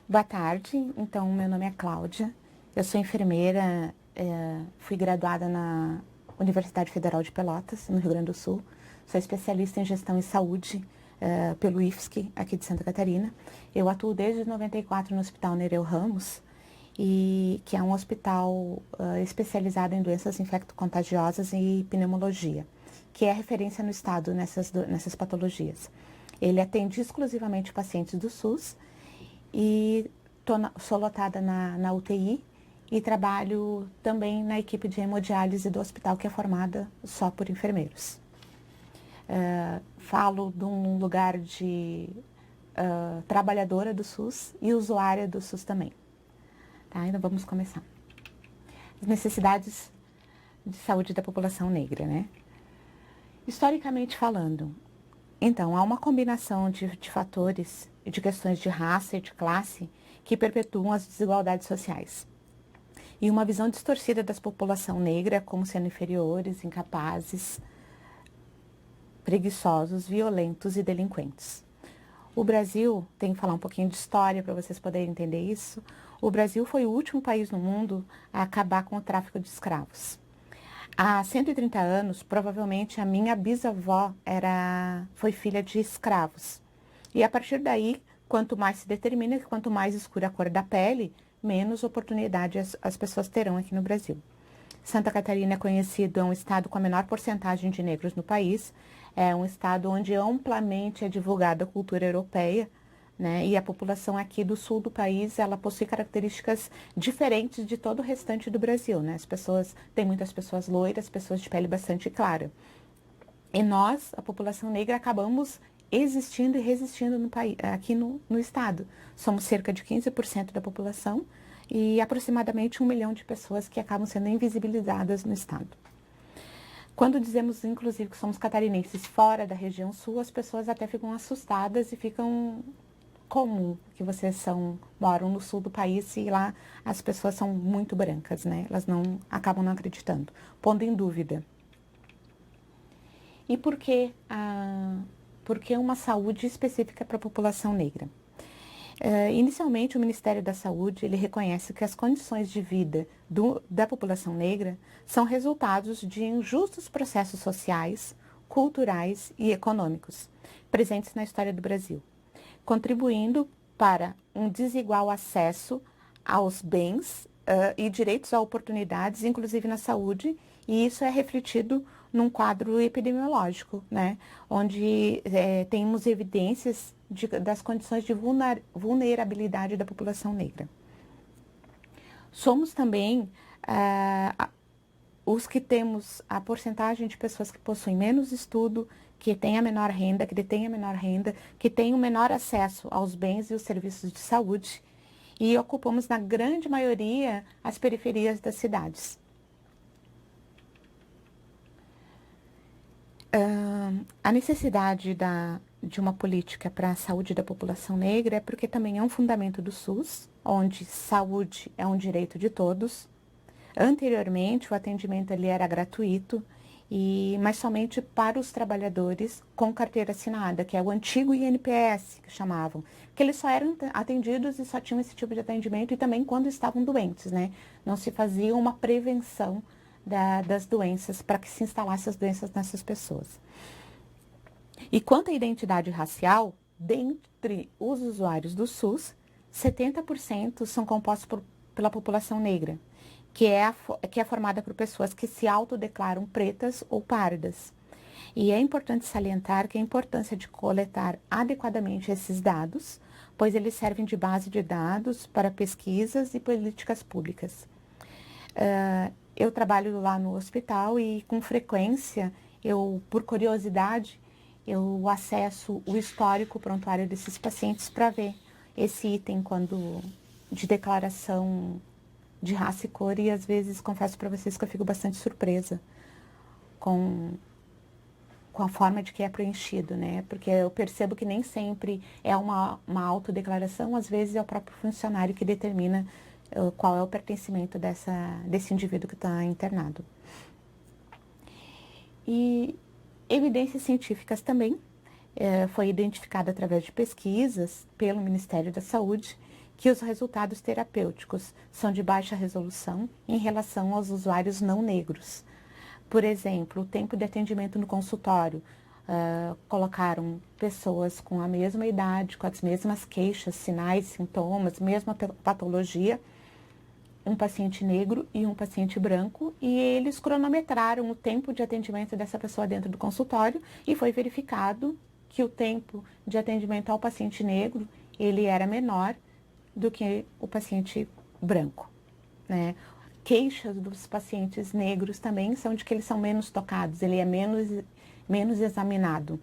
Boa tarde, então meu nome é Cláudia, eu sou enfermeira, fui graduada na Universidade Federal de Pelotas, no Rio Grande do Sul, sou especialista em gestão e saúde pelo IFSC, aqui de Santa Catarina. Eu atuo desde 94 no Hospital Nereu Ramos, que é um hospital especializado em doenças infecto-contagiosas e pneumologia, que é referência no estado nessas patologias. Ele atende exclusivamente pacientes do SUS, e sou lotada na UTI e trabalho também na equipe de hemodiálise do hospital, que é formada só por enfermeiros. Falo de um lugar de trabalhadora do SUS e usuária do SUS também. Tá? Então vamos começar. As necessidades de saúde da população negra, né? Historicamente falando, então, há uma combinação de fatores e de questões de raça e de classe que perpetuam as desigualdades sociais. E uma visão distorcida da população negra como sendo inferiores, incapazes, preguiçosos, violentos e delinquentes. O Brasil, tem que falar um pouquinho de história para vocês poderem entender isso. O Brasil foi o último país no mundo a acabar com o tráfico de escravos. Há 130 anos, provavelmente a minha bisavó foi filha de escravos. E a partir daí, quanto mais se determina que quanto mais escura a cor da pele, menos oportunidade as pessoas terão aqui no Brasil. Santa Catarina é conhecido, é um estado com a menor porcentagem de negros no país, é um estado onde amplamente é divulgada a cultura europeia, né? E a população aqui do sul do país, ela possui características diferentes de todo o restante do Brasil, né? Tem muitas pessoas loiras, pessoas de pele bastante clara. E nós, a população negra, acabamos existindo e resistindo aqui no estado. Somos cerca de 15% da população e aproximadamente 1 milhão de pessoas que acabam sendo invisibilizadas no estado. Quando dizemos, inclusive, que somos catarinenses fora da região sul, as pessoas até ficam assustadas e ficam comum que vocês moram no sul do país e lá as pessoas são muito brancas, né? Elas acabam não acreditando, pondo em dúvida. E por que uma saúde específica para a população negra? Inicialmente, o Ministério da Saúde ele reconhece que as condições de vida da população negra são resultados de injustos processos sociais, culturais e econômicos presentes na história do Brasil, contribuindo para um desigual acesso aos bens e direitos a oportunidades, inclusive na saúde, e isso é refletido num quadro epidemiológico, né, onde temos evidências das condições de vulnerabilidade da população negra. Somos também os que temos a porcentagem de pessoas que possuem menos estudo, que têm a menor renda, que detêm a menor renda, que têm o menor acesso aos bens e os serviços de saúde, e ocupamos, na grande maioria, as periferias das cidades. A necessidade de uma política para a saúde da população negra é porque também é um fundamento do SUS, onde saúde é um direito de todos. Anteriormente, o atendimento ele era gratuito, mas somente para os trabalhadores com carteira assinada, que é o antigo INPS, que chamavam, que eles só eram atendidos e só tinham esse tipo de atendimento, e também quando estavam doentes, né? Não se fazia uma prevenção das doenças, para que se instalasse as doenças nessas pessoas. E quanto à identidade racial, dentre os usuários do SUS, 70% são compostos pela população negra, que é formada por pessoas que se autodeclaram pretas ou pardas. E é importante salientar que a importância de coletar adequadamente esses dados, pois eles servem de base de dados para pesquisas e políticas públicas. Eu trabalho lá no hospital e, com frequência, por curiosidade, eu acesso o histórico prontuário desses pacientes para ver esse item de declaração de raça e cor, e às vezes confesso para vocês que eu fico bastante surpresa com a forma de que é preenchido, né? Porque eu percebo que nem sempre é uma autodeclaração, às vezes é o próprio funcionário que determina qual é o pertencimento desse indivíduo que está internado. E evidências científicas também foi identificada através de pesquisas pelo Ministério da Saúde, que os resultados terapêuticos são de baixa resolução em relação aos usuários não negros. Por exemplo, o tempo de atendimento no consultório. Colocaram pessoas com a mesma idade, com as mesmas queixas, sinais, sintomas, mesma patologia, um paciente negro e um paciente branco, e eles cronometraram o tempo de atendimento dessa pessoa dentro do consultório e foi verificado que o tempo de atendimento ao paciente negro, ele era menor do que o paciente branco, né? Queixas dos pacientes negros também são de que eles são menos tocados, ele é menos examinado.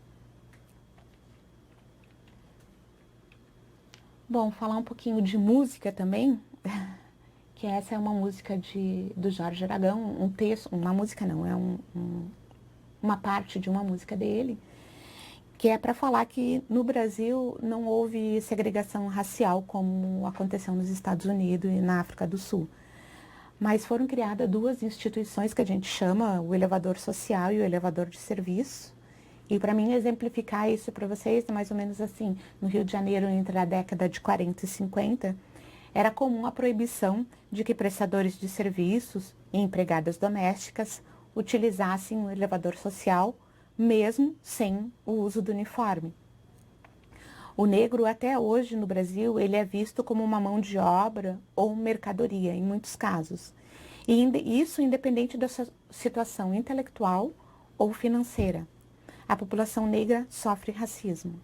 Bom, falar um pouquinho de música também, que essa é uma música do Jorge Aragão, um texto, uma música não, é uma parte de uma música dele, que é para falar que no Brasil não houve segregação racial como aconteceu nos Estados Unidos e na África do Sul. Mas foram criadas duas instituições que a gente chama o elevador social e o elevador de serviço. E para mim exemplificar isso para vocês, mais ou menos assim, no Rio de Janeiro, entre a década de 40 e 50, era comum a proibição de que prestadores de serviços e empregadas domésticas utilizassem o elevador social, mesmo sem o uso do uniforme. O negro, até hoje no Brasil, ele é visto como uma mão de obra ou mercadoria, em muitos casos. E isso independente da sua situação intelectual ou financeira. A população negra sofre racismo.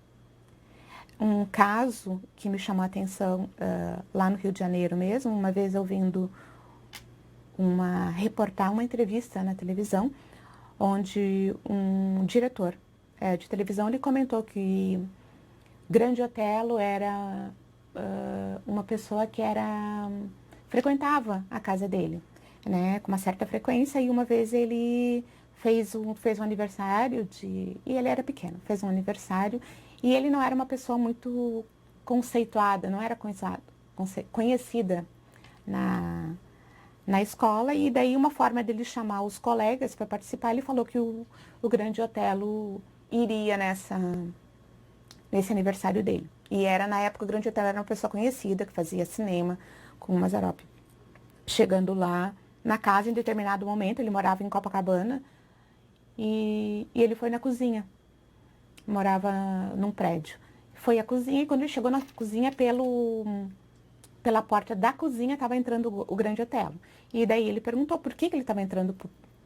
Um caso que me chamou a atenção lá no Rio de Janeiro mesmo, uma vez ouvindo uma entrevista na televisão, onde um diretor de televisão ele comentou que Grande Otelo era uma pessoa que frequentava a casa dele, né, com uma certa frequência, e uma vez ele fez um aniversário e ele era pequeno, fez um aniversário, e ele não era uma pessoa muito conceituada, não era conhecida na escola, e daí uma forma dele chamar os colegas para participar, ele falou que o Grande Otelo iria nesse aniversário dele. E na época, o Grande Otelo era uma pessoa conhecida, que fazia cinema com o Mazzaropi. Chegando lá na casa, em determinado momento, ele morava em Copacabana, e ele foi na cozinha. Morava num prédio. Foi à cozinha, e quando ele chegou na cozinha, pela porta da cozinha, estava entrando o Grande Otelo. E daí ele perguntou por que ele estava entrando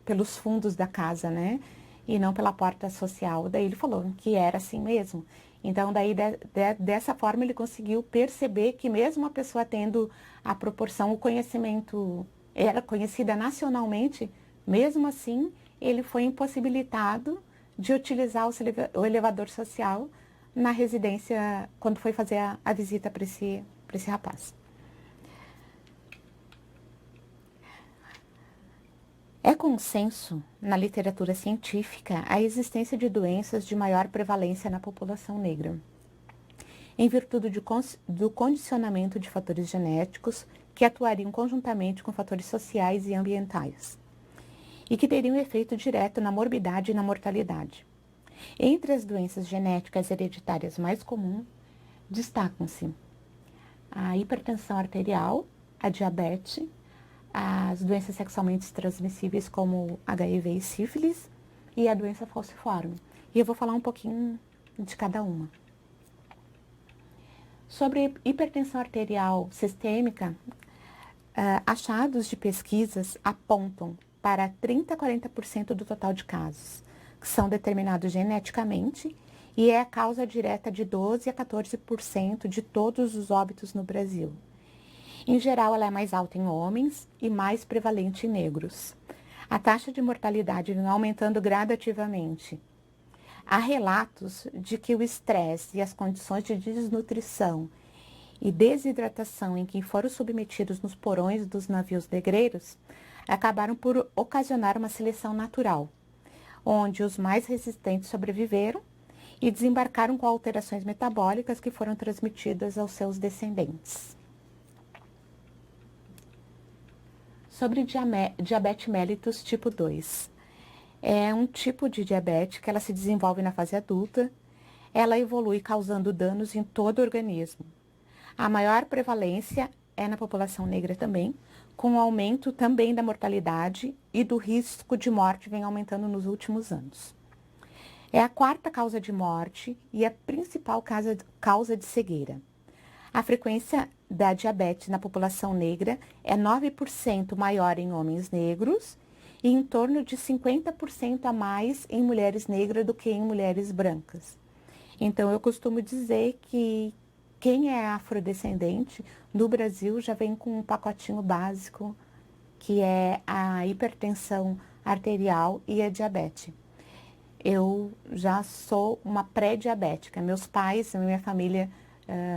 pelos fundos da casa, né? E não pela porta social. Daí ele falou que era assim mesmo. Então, daí, dessa forma, ele conseguiu perceber que mesmo a pessoa tendo a proporção, o conhecimento era conhecida nacionalmente, mesmo assim, ele foi impossibilitado de utilizar o elevador social na residência, quando foi fazer a visita para esse rapaz. É consenso na literatura científica a existência de doenças de maior prevalência na população negra, em virtude do condicionamento de fatores genéticos que atuariam conjuntamente com fatores sociais e ambientais, e que teriam efeito direto na morbidade e na mortalidade. Entre as doenças genéticas hereditárias mais comuns, destacam-se a hipertensão arterial, a diabetes, as doenças sexualmente transmissíveis como HIV e sífilis e a doença falciforme. E eu vou falar um pouquinho de cada uma. Sobre hipertensão arterial sistêmica, achados de pesquisas apontam para 30 a 40% do total de casos, que são determinados geneticamente, e é a causa direta de 12 a 14% de todos os óbitos no Brasil. Em geral, ela é mais alta em homens e mais prevalente em negros. A taxa de mortalidade vem aumentando gradativamente. Há relatos de que o estresse e as condições de desnutrição e desidratação em que foram submetidos nos porões dos navios negreiros acabaram por ocasionar uma seleção natural, onde os mais resistentes sobreviveram e desembarcaram com alterações metabólicas que foram transmitidas aos seus descendentes. Sobre diabetes mellitus tipo 2. É um tipo de diabetes que ela se desenvolve na fase adulta, ela evolui causando danos em todo o organismo. A maior prevalência é na população negra também, com o aumento também da mortalidade e do risco de morte vem aumentando nos últimos anos. É a quarta causa de morte e a principal causa de cegueira. A frequência da diabetes na população negra é 9% maior em homens negros e em torno de 50% a mais em mulheres negras do que em mulheres brancas. Então, eu costumo dizer que quem é afrodescendente no Brasil já vem com um pacotinho básico, que é a hipertensão arterial e a diabetes. Eu já sou uma pré-diabética. Meus pais, minha família,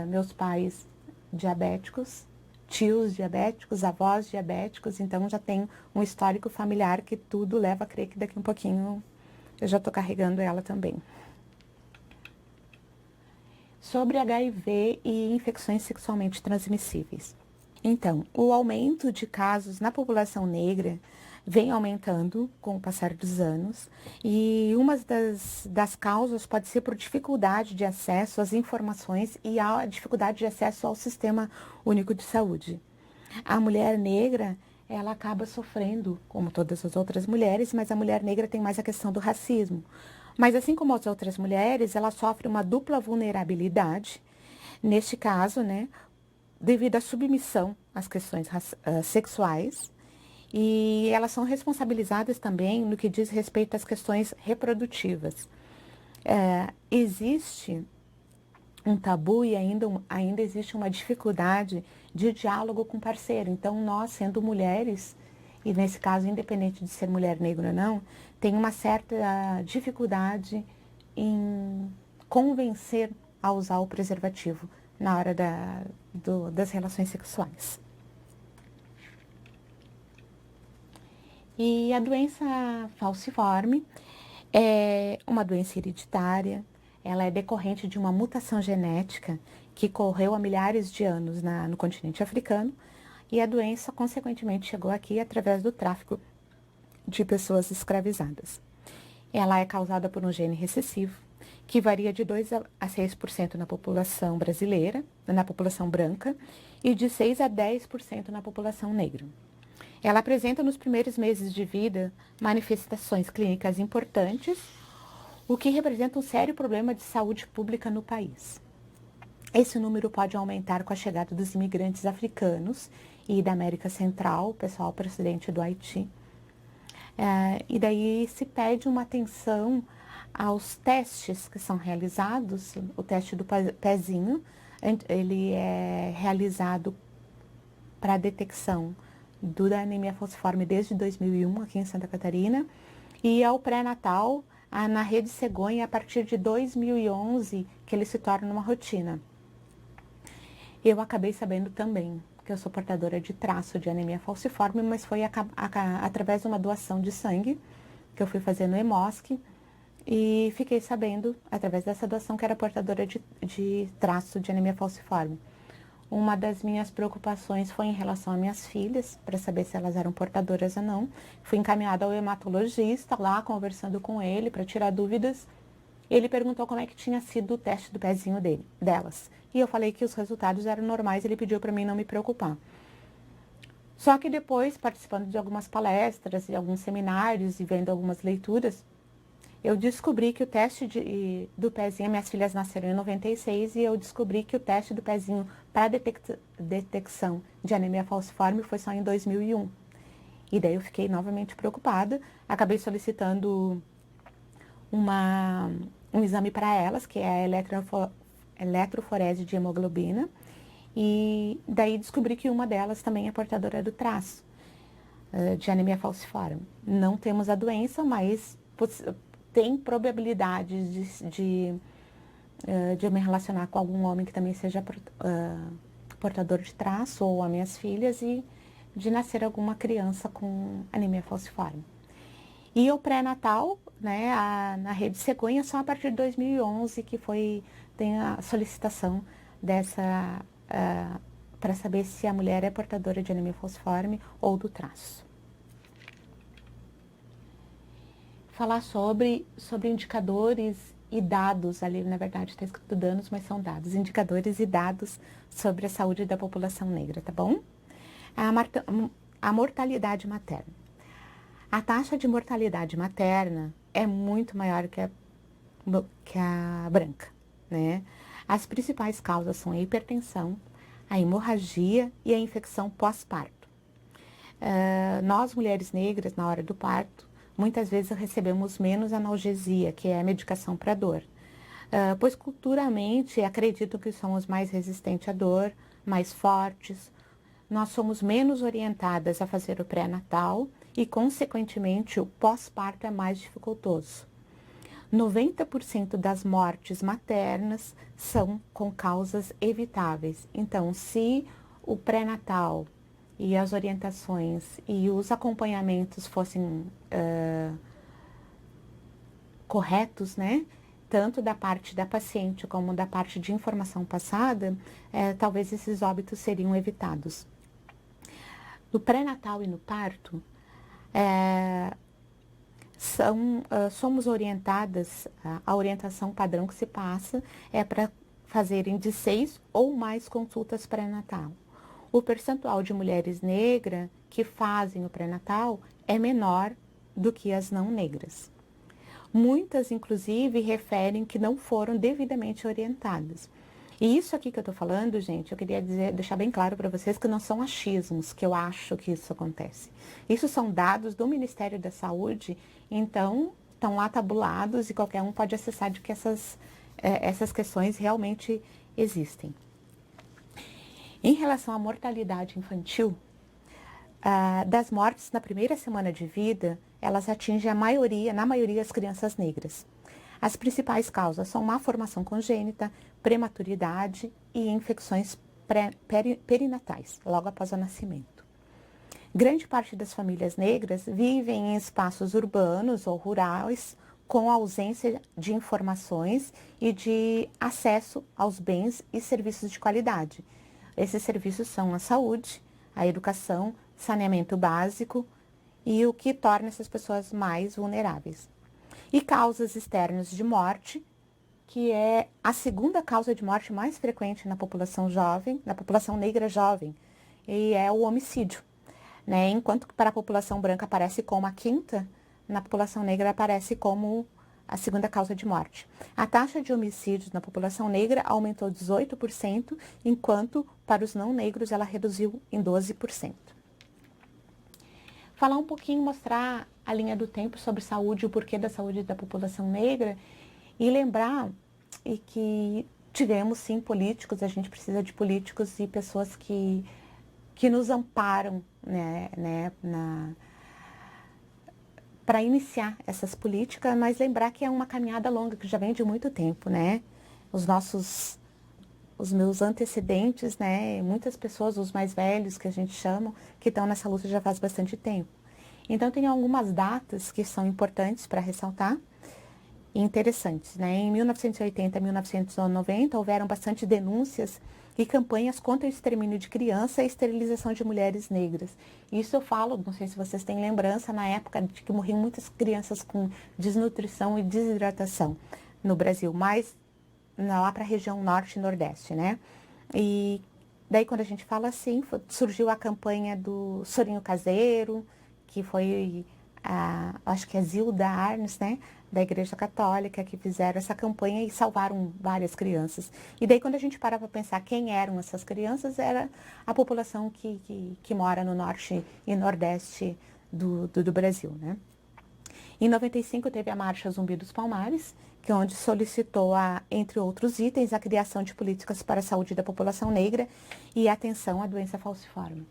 meus pais diabéticos, tios diabéticos, avós diabéticos, então já tenho um histórico familiar que tudo leva a crer que daqui um pouquinho eu já estou carregando ela também. Sobre HIV e infecções sexualmente transmissíveis. Então, o aumento de casos na população negra vem aumentando com o passar dos anos e uma das causas pode ser por dificuldade de acesso às informações e a dificuldade de acesso ao Sistema Único de Saúde. A mulher negra, ela acaba sofrendo, como todas as outras mulheres, mas a mulher negra tem mais a questão do racismo. Mas assim como as outras mulheres, ela sofre uma dupla vulnerabilidade, neste caso, né, devido à submissão às questões sexuais, e elas são responsabilizadas também no que diz respeito às questões reprodutivas. Existe um tabu e ainda existe uma dificuldade de diálogo com o parceiro. Então, nós, sendo mulheres, e nesse caso, independente de ser mulher negra ou não, tem uma certa dificuldade em convencer a usar o preservativo na hora das relações sexuais. E a doença falciforme é uma doença hereditária, ela é decorrente de uma mutação genética que ocorreu há milhares de anos no continente africano e a doença, consequentemente, chegou aqui através do tráfico de pessoas escravizadas. Ela é causada por um gene recessivo, que varia de 2 a 6% na população brasileira, na população branca, e de 6 a 10% na população negra. Ela apresenta nos primeiros meses de vida manifestações clínicas importantes, o que representa um sério problema de saúde pública no país. Esse número pode aumentar com a chegada dos imigrantes africanos e da América Central, pessoal procedente do Haiti. E daí se pede uma atenção aos testes que são realizados. O teste do pezinho, ele é realizado para a detecção da anemia falciforme desde 2001 aqui em Santa Catarina e ao pré-natal na Rede Cegonha a partir de 2011 que ele se torna uma rotina. Eu acabei sabendo também que eu sou portadora de traço de anemia falciforme, mas foi através de uma doação de sangue que eu fui fazer no EMOSC e fiquei sabendo através dessa doação que era portadora de traço de anemia falciforme. Uma das minhas preocupações foi em relação às minhas filhas, para saber se elas eram portadoras ou não. Fui encaminhada ao hematologista lá, conversando com ele para tirar dúvidas. Ele perguntou como é que tinha sido o teste do pezinho delas. E eu falei que os resultados eram normais, ele pediu para mim não me preocupar. Só que depois, participando de algumas palestras e alguns seminários e vendo algumas leituras, eu descobri que o teste do pezinho, minhas filhas nasceram em 96, e eu descobri que o teste do pezinho para detecção de anemia falciforme foi só em 2001. E daí eu fiquei novamente preocupada, acabei solicitando um exame para elas, que é a eletroforese de hemoglobina, e daí descobri que uma delas também é portadora do traço de anemia falciforme. Não temos a doença, mas tem probabilidades de eu me relacionar com algum homem que também seja portador de traço, ou as minhas filhas, e de nascer alguma criança com anemia falciforme. E o pré-natal, né, na Rede Cegonha, só a partir de 2011 que tem a solicitação dessa, para saber se a mulher é portadora de anemia falciforme ou do traço. Falar sobre indicadores e dados, ali na verdade está escrito danos, mas são dados, indicadores e dados sobre a saúde da população negra, tá bom? A mortalidade materna. A taxa de mortalidade materna é muito maior que a branca, né? As principais causas são a hipertensão, a hemorragia e a infecção pós-parto. Nós, mulheres negras, na hora do parto, muitas vezes recebemos menos analgesia, que é a medicação para dor. Pois culturalmente acreditam que somos mais resistentes à dor, mais fortes. Nós somos menos orientadas a fazer o pré-natal e, consequentemente, o pós-parto é mais dificultoso. 90% das mortes maternas são com causas evitáveis. Então, se o pré-natal e as orientações e os acompanhamentos fossem corretos, né? Tanto da parte da paciente como da parte de informação passada, talvez esses óbitos seriam evitados. No pré-natal e no parto, somos orientadas, a orientação padrão que se passa é para fazerem de 6 ou mais consultas pré-natal. O percentual de mulheres negras que fazem o pré-natal é menor do que as não negras. Muitas, inclusive, referem que não foram devidamente orientadas. E isso aqui que eu estou falando, gente, eu queria deixar bem claro para vocês que não são achismos que eu acho que isso acontece. Isso são dados do Ministério da Saúde, então estão lá tabulados e qualquer um pode acessar de que essas questões realmente existem. Em relação à mortalidade infantil, das mortes na primeira semana de vida, elas atingem na maioria, as crianças negras. As principais causas são má formação congênita, prematuridade e infecções perinatais, logo após o nascimento. Grande parte das famílias negras vivem em espaços urbanos ou rurais, com ausência de informações e de acesso aos bens e serviços de qualidade. Esses serviços são a saúde, a educação, saneamento básico e o que torna essas pessoas mais vulneráveis. E causas externas de morte, que é a segunda causa de morte mais frequente na população jovem, na população negra jovem, e é o homicídio. Né? Enquanto que para a população branca aparece como a quinta, na população negra aparece como a segunda causa de morte. A taxa de homicídios na população negra aumentou 18%, enquanto para os não negros ela reduziu em 12%. Falar um pouquinho, mostrar a linha do tempo sobre saúde, o porquê da saúde da população negra e lembrar que tivemos sim políticos, a gente precisa de políticos e pessoas que nos amparam, né, para iniciar essas políticas, mas lembrar que é uma caminhada longa, que já vem de muito tempo, né? Os meus antecedentes, né, muitas pessoas, os mais velhos que a gente chama, que estão nessa luta já faz bastante tempo. Então, tem algumas datas que são importantes para ressaltar e interessantes, né? Em 1980 e 1990, houveram bastante denúncias e campanhas contra o extermínio de criança e esterilização de mulheres negras. Isso eu falo, não sei se vocês têm lembrança, na época de que morriam muitas crianças com desnutrição e desidratação no Brasil, mas lá para a região norte e nordeste, né? E daí quando a gente fala assim, surgiu a campanha do Sorinho Caseiro, que foi, acho que é Zilda Arnes, né? Da Igreja Católica, que fizeram essa campanha e salvaram várias crianças. E daí quando a gente para pensar quem eram essas crianças, era a população que mora no norte e nordeste do Brasil, né? Em 95 teve a Marcha Zumbi dos Palmares, que onde solicitou, entre outros itens, a criação de políticas para a saúde da população negra e atenção à doença falciforme.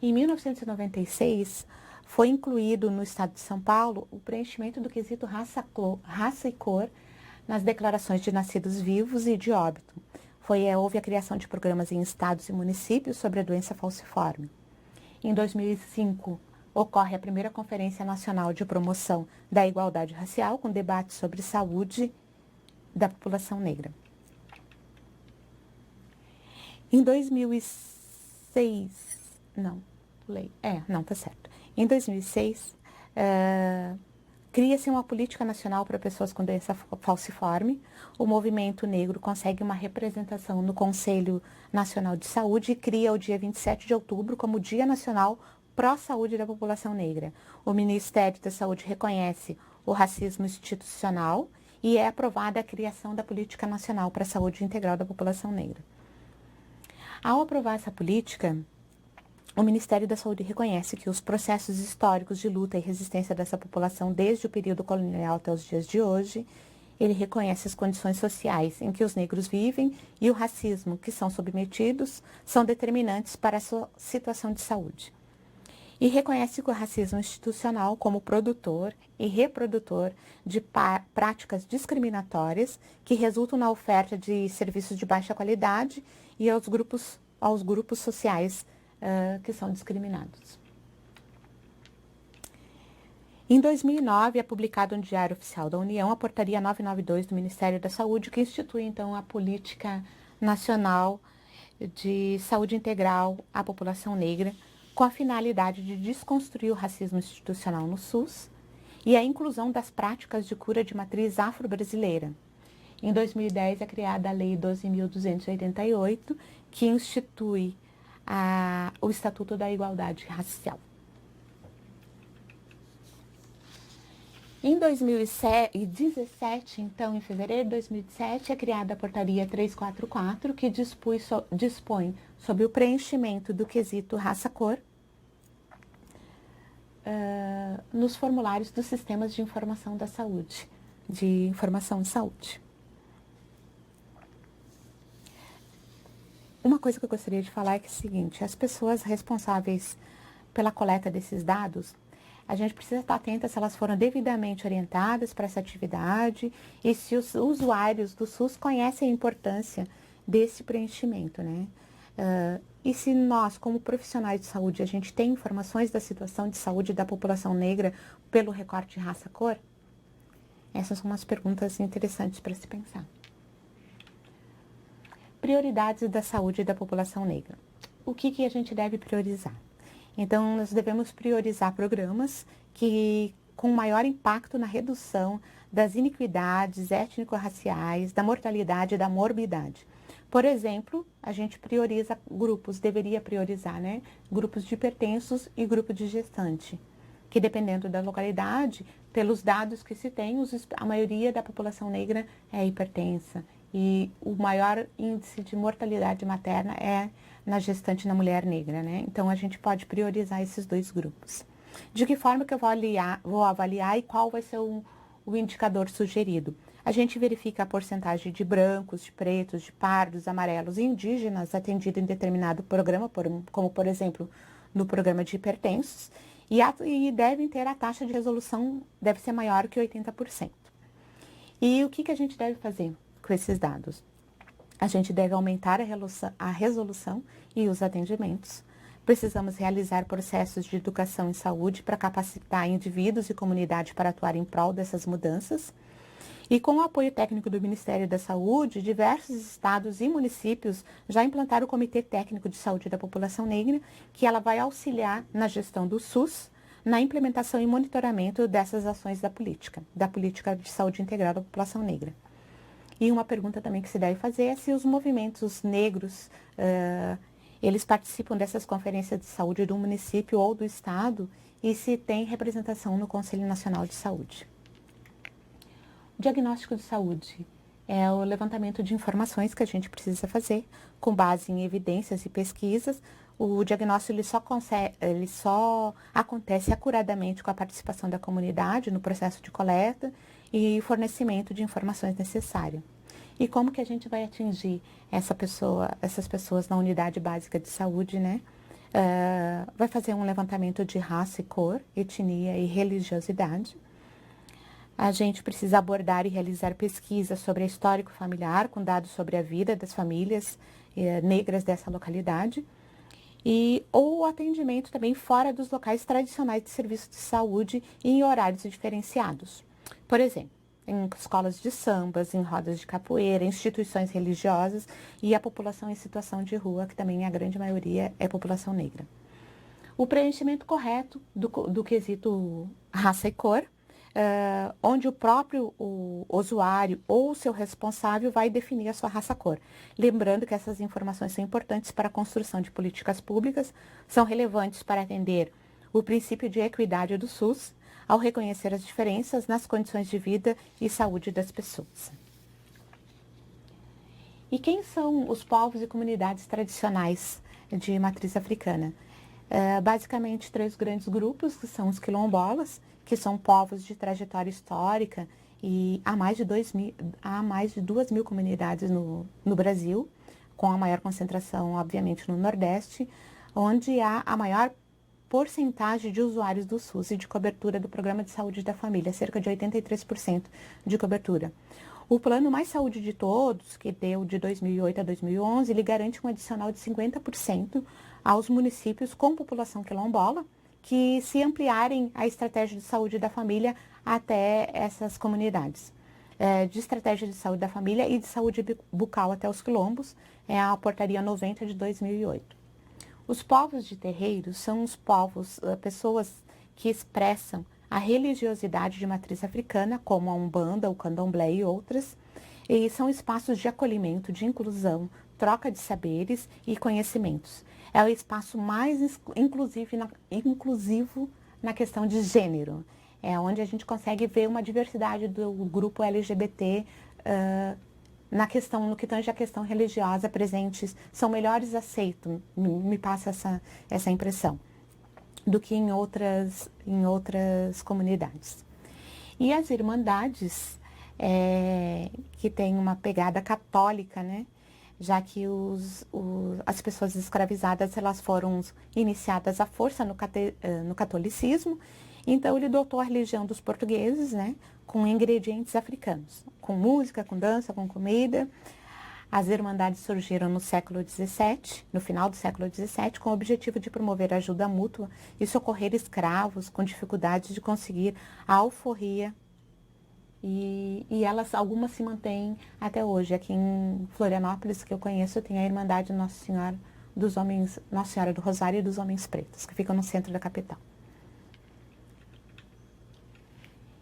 Em 1996, foi incluído no Estado de São Paulo o preenchimento do quesito raça e cor nas declarações de nascidos vivos e de óbito. Houve a criação de programas em estados e municípios sobre a doença falciforme. Em 2005, ocorre a primeira Conferência Nacional de Promoção da Igualdade Racial, com debate sobre saúde da população negra. Em 2006, tá certo. Em 2006, Cria-se uma política nacional para pessoas com doença falciforme. O movimento negro consegue uma representação no Conselho Nacional de Saúde e cria o dia 27 de outubro como Dia Nacional Pró-Saúde da População Negra. O Ministério da Saúde reconhece o racismo institucional e é aprovada a criação da Política Nacional para a Saúde Integral da População Negra. Ao aprovar essa política, o Ministério da Saúde reconhece que os processos históricos de luta e resistência dessa população desde o período colonial até os dias de hoje, ele reconhece as condições sociais em que os negros vivem e o racismo que são submetidos são determinantes para a sua situação de saúde. E reconhece que o racismo institucional como produtor e reprodutor de práticas discriminatórias que resultam na oferta de serviços de baixa qualidade e aos grupos sociais que são discriminados. Em 2009, é publicado no Diário Oficial da União a Portaria 992 do Ministério da Saúde, que institui, então, a Política Nacional de Saúde Integral à População Negra, com a finalidade de desconstruir o racismo institucional no SUS e a inclusão das práticas de cura de matriz afro-brasileira. Em 2010, é criada a Lei 12.288, que institui o Estatuto da Igualdade Racial. Em 2017, então, em fevereiro de 2017, é criada a Portaria 344, que dispõe sobre o preenchimento do quesito raça-cor nos formulários dos sistemas de informação da saúde, de informação de saúde. Uma coisa que eu gostaria de falar é que é o seguinte: as pessoas responsáveis pela coleta desses dados, a gente precisa estar atenta se elas foram devidamente orientadas para essa atividade e se os usuários do SUS conhecem a importância desse preenchimento, né? E se nós, como profissionais de saúde, a gente tem informações da situação de saúde da população negra pelo recorte raça-cor? Essas são umas perguntas interessantes para se pensar. Prioridades da saúde da população negra. O que a gente deve priorizar? Então, nós devemos priorizar programas com maior impacto na redução das iniquidades étnico-raciais, da mortalidade e da morbidade. Por exemplo, a gente deveria priorizar, né? Grupos de hipertensos e grupo de gestante, que dependendo da localidade, pelos dados que se tem, a maioria da população negra é hipertensa. E o maior índice de mortalidade materna é na gestante, na mulher negra, né? Então, a gente pode priorizar esses dois grupos. De que forma que eu vou avaliar e qual vai ser o indicador sugerido? A gente verifica a porcentagem de brancos, de pretos, de pardos, amarelos e indígenas atendido em determinado programa, como, por exemplo, no programa de hipertensos, e devem ter a taxa de resolução, deve ser maior que 80%. E o que a gente deve fazer com esses dados? A gente deve aumentar a resolução e os atendimentos. Precisamos realizar processos de educação em saúde para capacitar indivíduos e comunidade para atuar em prol dessas mudanças. E com o apoio técnico do Ministério da Saúde, diversos estados e municípios já implantaram o Comitê Técnico de Saúde da População Negra, que ela vai auxiliar na gestão do SUS, na implementação e monitoramento dessas ações da política de saúde integral da população negra. E uma pergunta também que se deve fazer é se os movimentos negros, eles participam dessas conferências de saúde do município ou do estado e se tem representação no Conselho Nacional de Saúde. O diagnóstico de saúde é o levantamento de informações que a gente precisa fazer com base em evidências e pesquisas. O diagnóstico ele só acontece acuradamente com a participação da comunidade no processo de coleta e fornecimento de informações necessárias. E como que a gente vai atingir essas pessoas na unidade básica de saúde, né? Vai fazer um levantamento de raça e cor, etnia e religiosidade. A gente precisa abordar e realizar pesquisas sobre histórico familiar, com dados sobre a vida das famílias negras dessa localidade. Ou o atendimento também fora dos locais tradicionais de serviço de saúde e em horários diferenciados. Por exemplo, em escolas de sambas, em rodas de capoeira, instituições religiosas e a população em situação de rua, que também a grande maioria é população negra. O preenchimento correto do quesito raça e cor onde o próprio o usuário ou o seu responsável vai definir a sua raça-cor. Lembrando que essas informações são importantes para a construção de políticas públicas, são relevantes para atender o princípio de equidade do SUS, ao reconhecer as diferenças nas condições de vida e saúde das pessoas. E quem são os povos e comunidades tradicionais de matriz africana? Basicamente, três grandes grupos, que são os quilombolas, que são povos de trajetória histórica e há mais de 2.000 comunidades no Brasil, com a maior concentração, obviamente, no Nordeste, onde há a maior porcentagem de usuários do SUS e de cobertura do Programa de Saúde da Família, cerca de 83% de cobertura. O Plano Mais Saúde de Todos, que deu de 2008 a 2011, ele garante um adicional de 50% aos municípios com população quilombola, que se ampliarem a estratégia de saúde da família até essas comunidades. De estratégia de saúde da família e de saúde bucal até os quilombos, é a Portaria 90 de 2008. Os povos de terreiros são os povos, pessoas que expressam a religiosidade de matriz africana, como a Umbanda, o Candomblé e outras, e são espaços de acolhimento, de inclusão, troca de saberes e conhecimentos. É o espaço mais inclusivo na questão de gênero. É onde a gente consegue ver uma diversidade do grupo LGBT no que tange a questão religiosa presentes, são melhores aceitos, me passa essa impressão, do que em outras comunidades. E as irmandades, que têm uma pegada católica, né? Já que as pessoas escravizadas elas foram iniciadas à força no catolicismo, então ele adotou a religião dos portugueses, né? Com ingredientes africanos, com música, com dança, com comida. As irmandades surgiram no século XVII, no final do século XVII, com o objetivo de promover ajuda mútua e socorrer escravos com dificuldades de conseguir a alforria. E algumas se mantêm até hoje. Aqui em Florianópolis, que eu conheço, tem a Irmandade Nossa Senhora do Rosário e dos Homens Pretos, que ficam no centro da capital.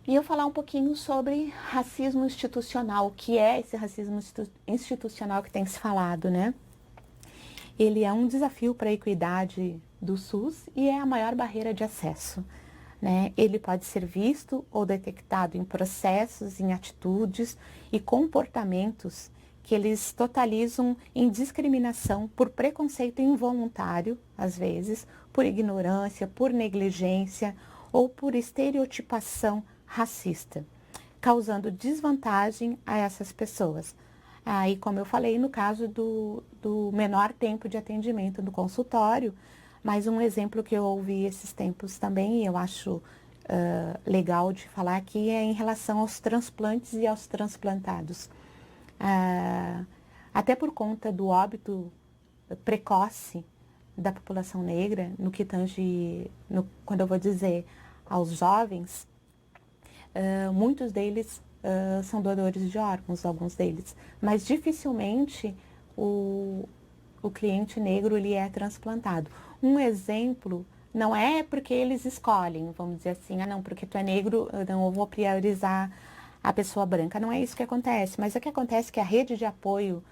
E eu falar um pouquinho sobre racismo institucional, o que é esse racismo institucional que tem se falado, né? Ele é um desafio para a equidade do SUS e é a maior barreira de acesso, né? Ele pode ser visto ou detectado em processos, em atitudes e comportamentos que eles totalizam em discriminação por preconceito involuntário, às vezes, por ignorância, por negligência ou por estereotipação racista, causando desvantagem a essas pessoas. Aí, como eu falei, no caso do menor tempo de atendimento no consultório, mas um exemplo que eu ouvi esses tempos também, e eu acho legal de falar aqui, é em relação aos transplantes e aos transplantados. Até por conta do óbito precoce da população negra, no que tange, quando eu vou dizer aos jovens, muitos deles são doadores de órgãos, alguns deles, mas dificilmente o cliente negro ele é transplantado. Um exemplo, não é porque eles escolhem, vamos dizer assim, não, porque tu é negro, não, eu vou priorizar a pessoa branca. Não é isso que acontece, mas o que acontece é que a rede de apoio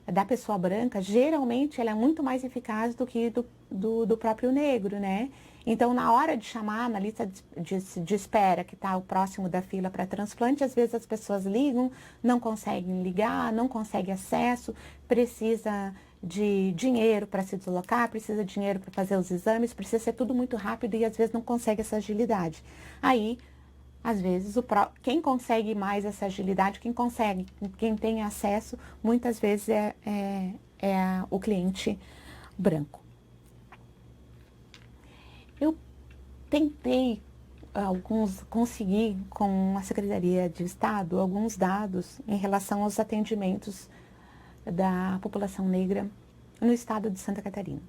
da pessoa branca, geralmente, ela é muito mais eficaz do que do próprio negro, né? Então, na hora de chamar na lista de espera, que está o próximo da fila para transplante, às vezes as pessoas ligam, não conseguem ligar, não conseguem acesso, precisa de dinheiro para se deslocar, precisa de dinheiro para fazer os exames, precisa ser tudo muito rápido e às vezes não consegue essa agilidade. Aí, às vezes, quem consegue mais essa agilidade, quem tem acesso, muitas vezes é o cliente branco. Eu tentei conseguir com a Secretaria de Estado alguns dados em relação aos atendimentos da população negra no estado de Santa Catarina.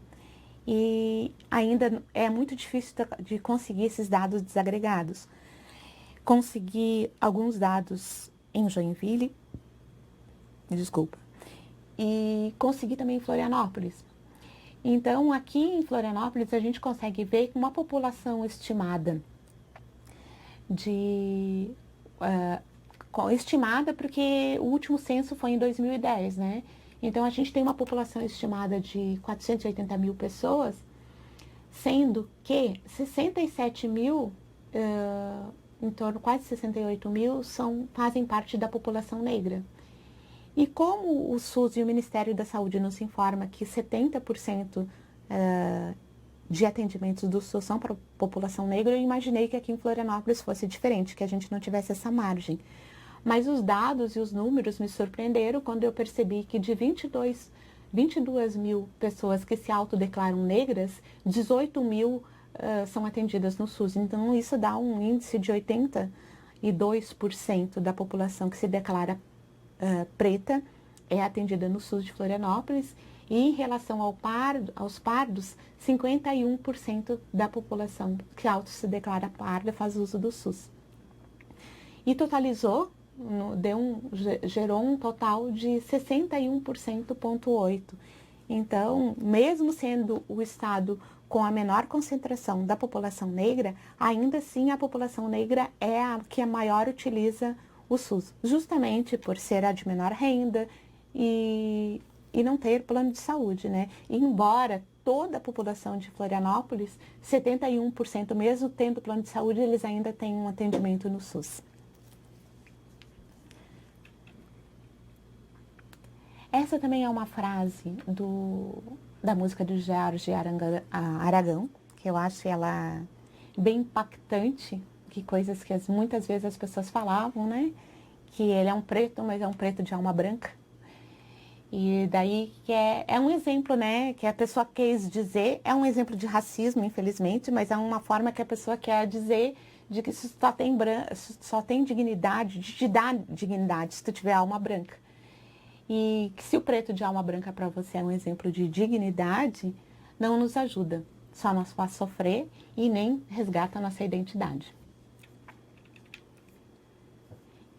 E ainda é muito difícil de conseguir esses dados desagregados. Consegui alguns dados em Joinville, e consegui também em Florianópolis. Então, aqui em Florianópolis, a gente consegue ver uma população estimada de estimada, porque o último censo foi em 2010, né? Então, a gente tem uma população estimada de 480 mil pessoas, sendo que 67 mil, em torno quase 68 mil, fazem parte da população negra. E como o SUS e o Ministério da Saúde nos informa que 70% de atendimentos do SUS são para a população negra, eu imaginei que aqui em Florianópolis fosse diferente, que a gente não tivesse essa margem. Mas os dados e os números me surpreenderam quando eu percebi que de 22 mil pessoas que se autodeclaram negras, 18 mil são atendidas no SUS. Então, isso dá um índice de 82% da população que se declara preta é atendida no SUS de Florianópolis. E em relação aos pardos, 51% da população que se declara parda faz uso do SUS. E totalizou, gerou um total de 61,8%. Então, mesmo sendo o estado com a menor concentração da população negra, ainda assim a população negra é a que maior utiliza o SUS, justamente por ser a de menor renda e não ter plano de saúde, né? E embora toda a população de Florianópolis, 71%, mesmo tendo plano de saúde, eles ainda têm um atendimento no SUS. Essa também é uma frase da música do Jorge Aragão, que eu acho ela bem impactante, que coisas que muitas vezes as pessoas falavam, né? Que ele é um preto, mas é um preto de alma branca. E daí que é um exemplo, né? Que a pessoa quis dizer, é um exemplo de racismo, infelizmente, mas é uma forma que a pessoa quer dizer de que só tem dignidade, de te dar dignidade se tu tiver alma branca. E que se o preto de alma branca para você é um exemplo de dignidade, não nos ajuda, só nos faz sofrer e nem resgata a nossa identidade.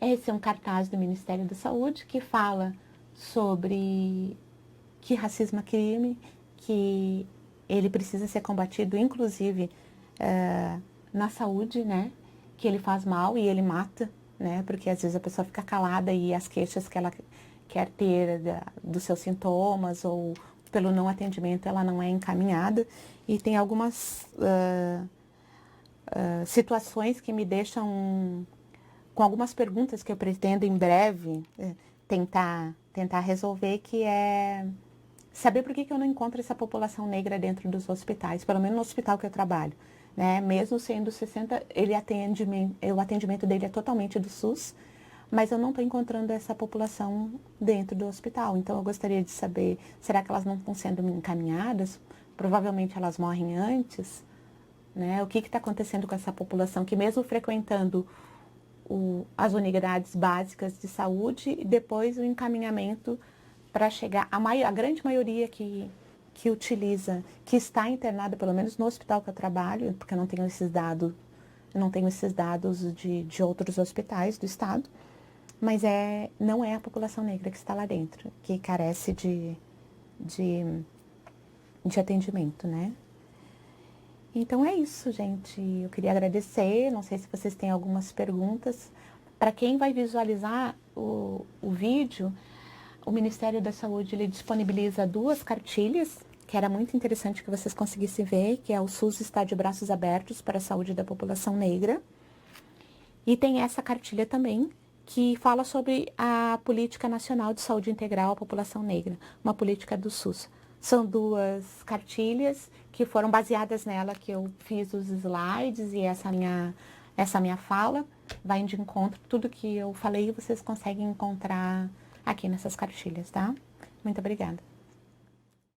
Esse é um cartaz do Ministério da Saúde que fala sobre que racismo é crime, que ele precisa ser combatido, inclusive na saúde, né? Que ele faz mal e ele mata, né? Porque às vezes a pessoa fica calada e as queixas que ela quer ter dos seus sintomas ou pelo não atendimento ela não é encaminhada. E tem algumas situações que me deixam com algumas perguntas que eu pretendo em breve tentar resolver, que é saber por que eu não encontro essa população negra dentro dos hospitais, pelo menos no hospital que eu trabalho, né? Mesmo sendo 60, o atendimento dele é totalmente do SUS, mas eu não estou encontrando essa população dentro do hospital. Então eu gostaria de saber, será que elas não estão sendo encaminhadas? Provavelmente elas morrem antes, né? O que está acontecendo com essa população que mesmo frequentando as unidades básicas de saúde e depois o encaminhamento para chegar, a grande maioria que utiliza, que está internada, pelo menos no hospital que eu trabalho, porque eu não tenho esses dados de outros hospitais do estado, mas não é a população negra que está lá dentro, que carece de atendimento, né? Então é isso, gente. Eu queria agradecer. Não sei se vocês têm algumas perguntas. Para quem vai visualizar o vídeo, o Ministério da Saúde ele disponibiliza 2 cartilhas, que era muito interessante que vocês conseguissem ver, que é o SUS está de braços abertos para a saúde da população negra. E tem essa cartilha também, que fala sobre a Política Nacional de Saúde Integral à População Negra, uma política do SUS. São 2 cartilhas que foram baseadas nela, que eu fiz os slides e essa minha fala vai de encontro. Tudo que eu falei vocês conseguem encontrar aqui nessas cartilhas, tá? Muito obrigada.